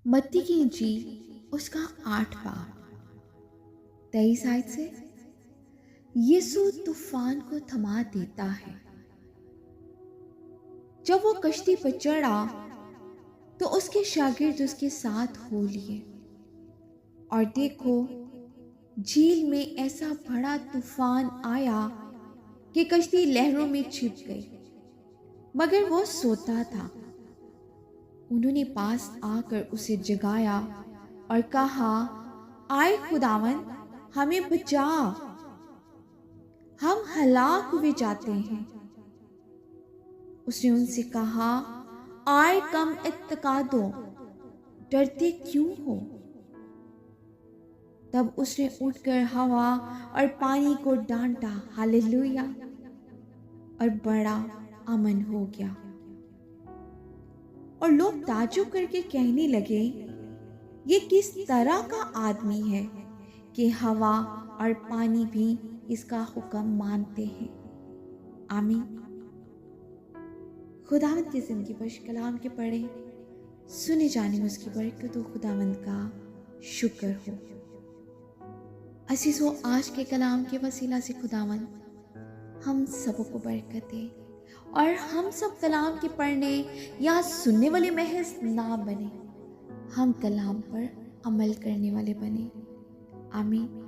मत्ती की इंजील उसका 8 बाब 23 आयत से। यीशु तूफान को थमा देता है। जब वो कश्ती पर चढ़ा तो उसके शागिर्द उसके साथ हो लिए, और देखो झील में ऐसा बड़ा तूफान आया कि कश्ती लहरों में छिप गई, मगर वो सोता था। उन्होंने पास आकर उसे जगाया और कहा, आए खुदावन, हमें बचा, हम हलाक हुए जाते हैं। उसने उनसे कहा, आए कम इत्तकादो, डरते क्यों हो? तब उसने उठकर हवा और पानी को डांटा, हालेलुया, और बड़ा अमन हो गया। और लोग ताज्जुब करके कहने लगे, ये किस तरह का आदमी है कि हवा और पानी भी इसका हुक्म मानते हैं। आमीन। खुदावंद की जिंदगी पर कलाम के पढ़े सुने जाने में उसकी बरकत हो, खुदावंद का शुक्र हो। असीस हो, आज के कलाम के वसीला से खुदावंद हम सबको बरकत दे, और हम सब कलाम के पढ़ने या सुनने वाले महज ना बने, हम कलाम पर अमल करने वाले बने। आमीन।